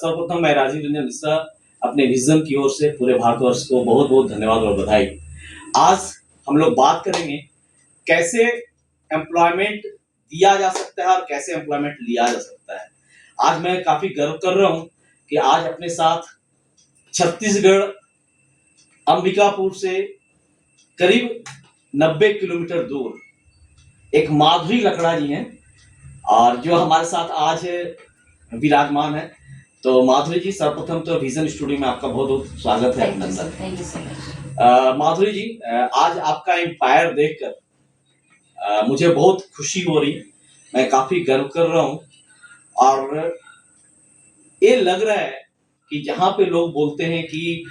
सर्वप्रथम मैं राजीव रंजन मिश्रा अपने विजन की ओर से पूरे भारतवर्ष को बहुत बहुत धन्यवाद और बधाई। आज हम लोग बात करेंगे कैसे एम्प्लॉयमेंट दिया जा सकता है और कैसे एम्प्लॉयमेंट लिया जा सकता है। आज मैं काफी गर्व कर रहा हूं कि आज अपने साथ छत्तीसगढ़ अंबिकापुर से करीब 90 किलोमीटर दूर एक माधुरी लकड़ा जी हैं और जो हमारे साथ आज विराजमान है। तो माधुरी जी, सर्वप्रथम तो विजन स्टूडियो में आपका बहुत बहुत स्वागत है, अभिनंदन। Thank you so much. Madhuri ji, आज आपका एम्पायर देखकर मुझे बहुत खुशी हो रही, मैं काफी गर्व कर रहा हूँ और ये लग रहा है कि जहाँ पे लोग बोलते हैं कि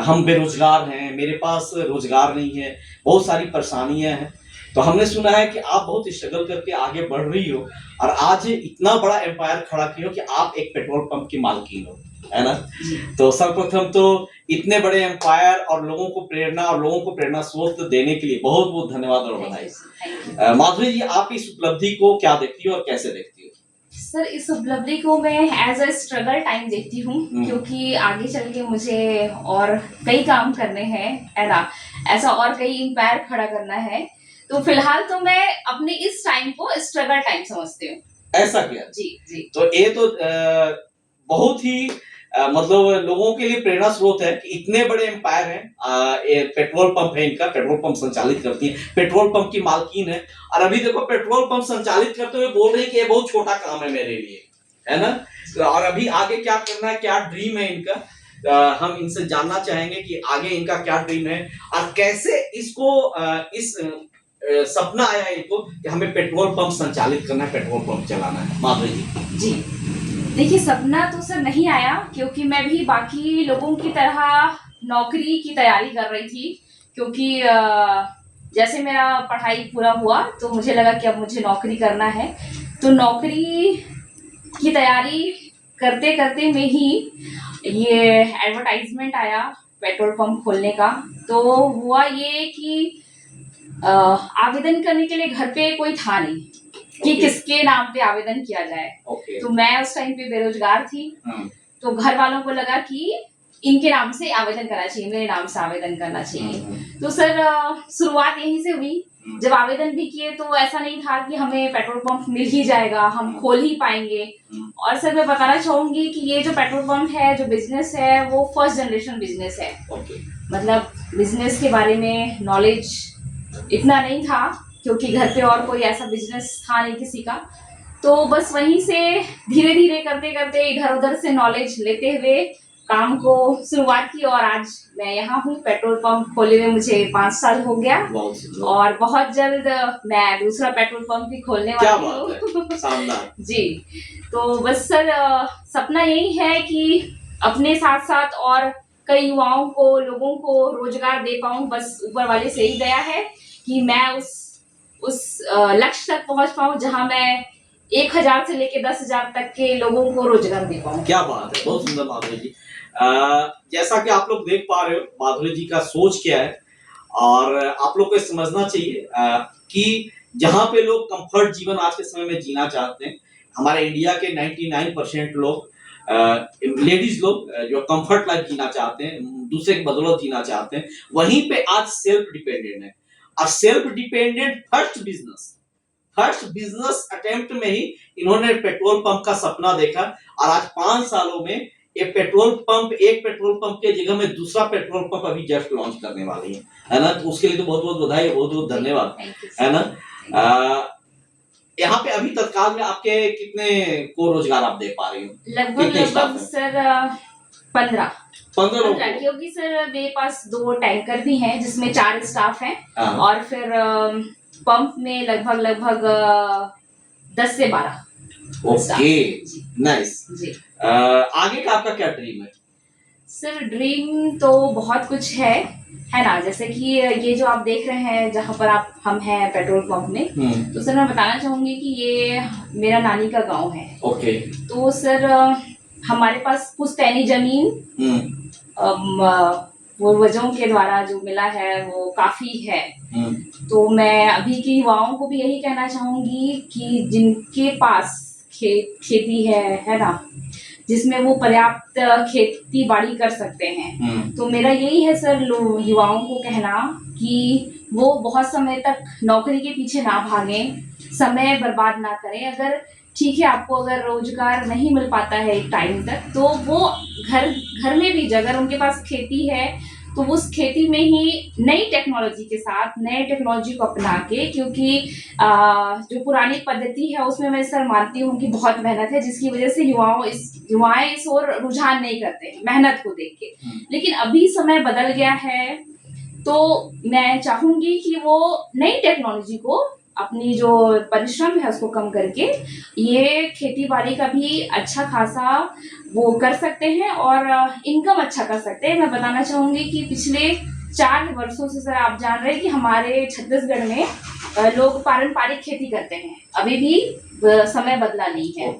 हम बेरोजगार हैं, मेरे पास रोजगार नहीं है, बहुत सारी परेशानियां हैं, तो हमने सुना है कि आप बहुत स्ट्रगल करके आगे बढ़ रही हो और आज इतना बड़ा एम्पायर खड़ा की हो कि आप एक पेट्रोल पंप की मालकिन हो, है ना। तो सर्वप्रथम तो इतने बड़े एम्पायर और लोगों को प्रेरणा स्रोत देने के लिए बहुत बहुत धन्यवाद और बधाई। माधुरी जी, आप इस उपलब्धि को क्या देखती हो और कैसे देखती हो? सर, इस उपलब्धि को मैं एज अ स्ट्रगल टाइम देखती हूँ, क्योंकि आगे चल के मुझे और कई काम करने हैं, है ना। ऐसा और कई एम्पायर खड़ा करना है, तो फिलहाल तो मैं अपने इस टाइम को स्ट्रगल टाइम समझती हूँ। ऐसा क्या? जी जी। तो ये तो बहुत ही मतलब लोगों के लिए प्रेरणा स्रोत है कि इतने बड़े एम्पायर हैं। ये पेट्रोल पंप है, इनका पेट्रोल पंप संचालित करती है, पेट्रोल पंप की मालकिन है और अभी देखो पेट्रोल पंप संचालित करते हुए बोल रही है कि ये बहुत छोटा काम है मेरे लिए, है ना। और अभी आगे क्या करना है, क्या ड्रीम है इनका, हम इनसे जानना चाहेंगे कि आगे इनका क्या ड्रीम है और कैसे इसको इस सपना आया है इनको कि हमें पेट्रोल पंप संचालित करना है, पेट्रोल पंप चलाना है। माधुरी जी। जी, देखिए, सपना तो सर नहीं आया, क्योंकि मैं भी बाकी लोगों की तरह नौकरी की तैयारी कर रही थी, क्योंकि जैसे मेरा पढ़ाई पूरा हुआ तो मुझे लगा कि अब मुझे नौकरी करना है। तो नौकरी की तैयारी करते करते में ही ये एडवर्टाइजमेंट आया पेट्रोल पंप खोलने का। तो हुआ ये कि आवेदन करने के लिए घर पे कोई था नहीं कि किसके नाम पे आवेदन किया जाए। तो मैं उस टाइम पे बेरोजगार थी, तो घर वालों को लगा कि इनके नाम से आवेदन करना चाहिए, मेरे नाम से आवेदन करना चाहिए। तो सर शुरुआत यहीं से हुई। जब आवेदन भी किए तो ऐसा नहीं था कि हमें पेट्रोल पंप मिल ही जाएगा, हम खोल ही पाएंगे। और सर मैं बताना चाहूंगी कि ये जो पेट्रोल पंप है, जो बिजनेस है, वो फर्स्ट जनरेशन बिजनेस है। मतलब बिजनेस के बारे में नॉलेज इतना नहीं था, क्योंकि घर पे और कोई ऐसा बिजनेस था नहीं किसी का। तो बस वहीं से धीरे धीरे करते करते इधर उधर से नॉलेज लेते हुए काम को शुरुआत की और आज मैं यहाँ हूँ। पेट्रोल पंप खोले हुए मुझे 5 साल हो गया और बहुत जल्द मैं दूसरा पेट्रोल पंप भी खोलने वाली हूँ। जी, तो बस सर सपना यही है कि अपने साथ साथ और कई युवाओं को, लोगों को रोजगार दे पाऊँ। बस ऊपर वाले से ही दया है कि मैं उस लक्ष्य तक पहुंच पाऊं जहां मैं 1000 से लेके 10,000 तक के लोगों को रोजगार दे पाऊं। क्या बात है, बहुत सुंदर माधुरी जी। जैसा कि आप लोग देख पा रहे हो माधुरी जी का सोच क्या है और आप लोग को समझना चाहिए कि जहां पे लोग कंफर्ट जीवन आज के समय में जीना चाहते हैं, हमारे इंडिया के 99% लोग लेडीज लोग जो कंफर्ट लाइफ जीना चाहते हैं, दूसरे की बदौलत जीना चाहते हैं, वहीं पे आज सेल्फ डिपेंडेंट है। और self dependent first business attempt में ही इन्होंने पेट्रोल पंप का सपना देखा और आज 5 सालों में एक पेट्रोल पंप के जगह में दूसरा पेट्रोल पंप अभी जस्ट लॉन्च करने वाली है ना। तो उसके लिए तो बहुत बहुत बधाई, बहुत बहुत धन्यवाद, है ना। यहाँ पे अभी तत्काल में आपके कितने को रोजगार आप दे पा रही हो? लगभग सर 15 लोग, क्योंकि सर मेरे पास 2 टैंकर भी हैं जिसमें 4 स्टाफ हैं और फिर पंप में लगभग 10 से 12। ओके, नाइस जी। आगे का आपका क्या ड्रीम है? सर ड्रीम तो बहुत कुछ है ना। जैसे कि ये जो आप देख रहे हैं जहाँ पर हम हैं पेट्रोल पंप में, तो सर मैं बताना चाहूंगी कि ये मेरा नानी का गांव है। ओके। तो सर हमारे पास पुश्तैनी जमीन पूर्वजों के द्वारा जो मिला है वो काफी है। तो मैं अभी के युवाओं को भी यही कहना चाहूंगी कि जिनके पास खेती है ना, जिसमें वो पर्याप्त खेती बाड़ी कर सकते हैं। तो मेरा यही है सर युवाओं को कहना कि वो बहुत समय तक नौकरी के पीछे ना भागें, समय बर्बाद ना करें। अगर ठीक है, आपको अगर रोजगार नहीं मिल पाता है एक टाइम तक, तो वो घर में भी अगर उनके पास खेती है तो उस खेती में ही नई टेक्नोलॉजी के साथ नए टेक्नोलॉजी को अपना के, क्योंकि जो पुरानी पद्धति है उसमें मैं सर मानती हूँ कि बहुत मेहनत है, जिसकी वजह से युवाएं इस ओर रुझान नहीं करते हैं मेहनत को देख के। लेकिन अभी समय बदल गया है, तो मैं चाहूंगी कि वो नई टेक्नोलॉजी को, अपनी जो परिश्रम है उसको कम करके ये खेती बाड़ी का भी अच्छा खासा वो कर सकते हैं और इनकम अच्छा कर सकते हैं। मैं बताना चाहूंगी कि पिछले 4 वर्षों से सर आप जान रहे हैं कि हमारे छत्तीसगढ़ में लोग पारंपरिक खेती करते हैं, अभी भी समय बदला नहीं है।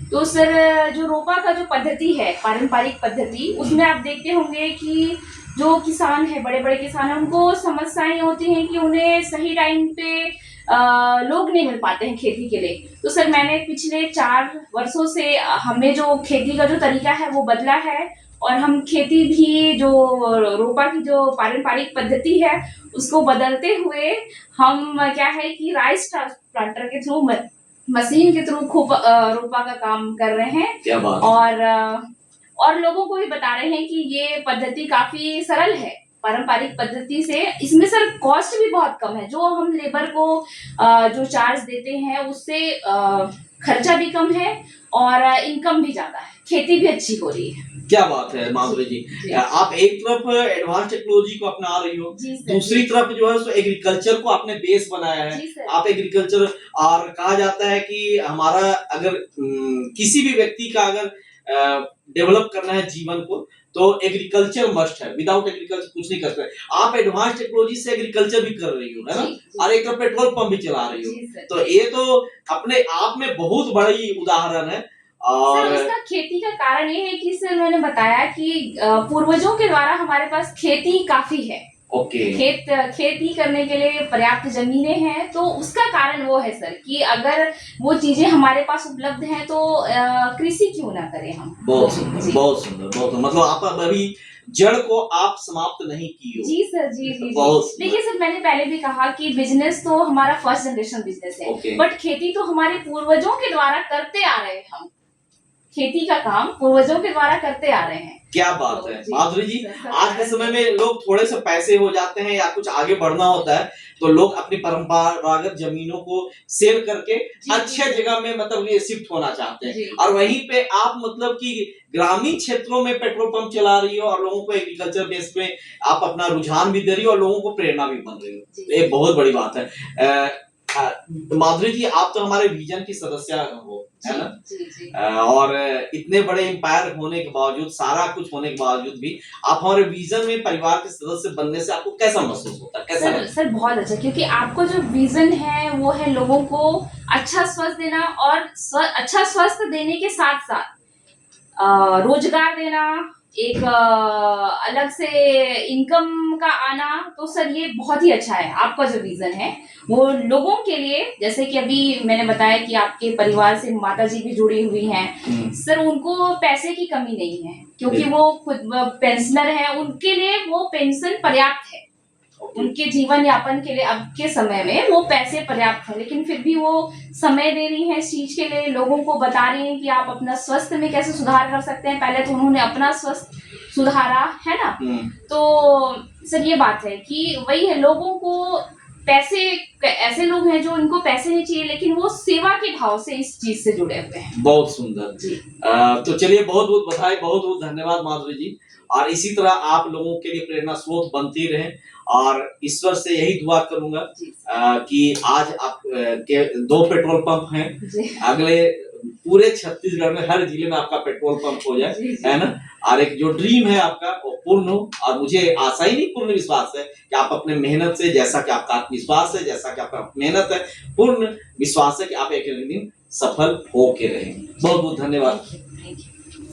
तो सर जो रोपा का जो पद्धति है, पारंपरिक पद्धति, उसमें आप देखते होंगे कि जो किसान है, बड़े बड़े किसान हैं, उनको समस्याएं होती हैं कि उन्हें सही टाइम पे लोग नहीं मिल पाते हैं खेती के लिए। तो सर मैंने पिछले 4 वर्षों से हमें जो खेती का जो तरीका है वो बदला है, और हम खेती भी जो रोपा की जो पारंपरिक पद्धति है उसको बदलते हुए हम क्या है कि राइस ट्रांसप्लांटर के थ्रू, मशीन के थ्रू खूब रोपा का काम कर रहे हैं। क्या बात। और लोगों को भी बता रहे हैं कि ये पद्धति काफी सरल है पारंपरिक पद्धति से। इसमें सर कॉस्ट भी बहुत कम है, जो हम लेबर को जो चार्ज देते हैं उससे खर्चा भी कम है और इनकम भी ज्यादा है, खेती भी अच्छी हो रही है। क्या बात है माधुरी जी, आप एक तरफ एडवांस टेक्नोलॉजी को अपना रही हो, दूसरी तरफ जो है सो एग्रीकल्चर को आपने बेस बनाया है। आप एग्रीकल्चर, और कहा जाता है कि हमारा अगर किसी भी व्यक्ति का अगर डेवलप करना है जीवन को, तो एग्रीकल्चर मस्ट है, विदाउट एग्रीकल्चर कुछ नहीं कर सकते। आप एडवांस टेक्नोलॉजी से एग्रीकल्चर भी कर रही हो, है ना, और एक तरफ पेट्रोल पंप भी चला रही हो, तो ये तो अपने आप में बहुत बड़ी उदाहरण है। और सर उसका खेती का कारण ये है कि सर मैंने बताया कि पूर्वजों के द्वारा हमारे पास खेती काफी है। खेती करने के लिए पर्याप्त जमीनें हैं, तो उसका कारण वो है सर कि अगर वो चीजें हमारे पास उपलब्ध हैं तो कृषि क्यों ना करें हम। बहुत सुंदर, बहुत सुंदर, बहुत सुंदर। मतलब आप अभी जड़ को आप समाप्त नहीं की हो। जी सर, जी। देखिए सर, मैंने पहले भी कहा कि बिजनेस तो हमारा फर्स्ट जनरेशन बिजनेस है, बट खेती तो हमारे पूर्वजों के द्वारा करते आ रहे हैं। हम खेती का काम पूर्वजों के द्वारा करते आ रहे हैं। क्या बात है माधुरी जी। आज के समय में लोग थोड़े से पैसे हो जाते हैं या कुछ आगे बढ़ना होता है, तो लोग अपनी परंपरागत जमीनों को सेल करके अच्छे जगह में मतलब ये शिफ्ट होना चाहते हैं, और वहीं पे आप मतलब कि ग्रामीण क्षेत्रों में पेट्रोल पंप चला रही हो और लोगों को एग्रीकल्चर बेस में आप अपना रुझान भी दे रही हो और लोगों को प्रेरणा भी बन रही हो। ये बहुत बड़ी बात है। माधुरी जी, आप तो हमारे विजन की सदस्य हो, है ना, और इतने बड़े एम्पायर होने के बावजूद, सारा कुछ होने के बावजूद भी आप हमारे विजन में परिवार के सदस्य बनने से आपको कैसा महसूस होता है? कैसा सर बहुत अच्छा, क्योंकि आपको जो विजन है वो है लोगों को अच्छा स्वास्थ्य देना, और अच्छा स्वास्थ्य देने के साथ साथ रोजगार देना, एक अलग से इनकम का आना। तो सर ये बहुत ही अच्छा है। आपका जो विजन है वो लोगों के लिए, जैसे कि अभी मैंने बताया कि आपके परिवार से माताजी भी जुड़ी हुई हैं, सर उनको पैसे की कमी नहीं है, क्योंकि वो खुद पेंशनर है, उनके लिए वो पेंशन पर्याप्त है। उनके जीवन यापन के लिए अब के समय में वो पैसे पर्याप्त है, लेकिन फिर भी वो समय दे रही हैं इस चीज के लिए, लोगों को बता रही हैं कि आप अपना स्वास्थ्य में कैसे सुधार कर सकते हैं। पहले तो उन्होंने अपना स्वास्थ्य सुधारा है ना। तो सर ये बात है कि वही है, लोगों को पैसे, ऐसे लोग हैं जो इनको पैसे नहीं चाहिए, लेकिन वो सेवा के भाव से इस चीज से जुड़े हुए हैं। बहुत सुंदर। तो चलिए, बहुत बहुत बधाई, बहुत बहुत धन्यवाद माधुरी जी, और इसी तरह आप लोगों के लिए प्रेरणा स्रोत बनती रहे, और ईश्वर से यही दुआ करूंगा कि आज आप के 2 पेट्रोल पंप हैं, अगले पूरे छत्तीसगढ़ में हर जिले में आपका पेट्रोल पंप हो जाए, है ना, और एक जो ड्रीम है आपका वो पूर्ण हो। और मुझे आशा ही नहीं, पूर्ण विश्वास है कि आप अपने मेहनत से, जैसा कि आपका आत्मविश्वास है, जैसा कि आपका मेहनत है, पूर्ण विश्वास है कि आप एक दिन सफल होके रहेंगे। बहुत बहुत धन्यवाद।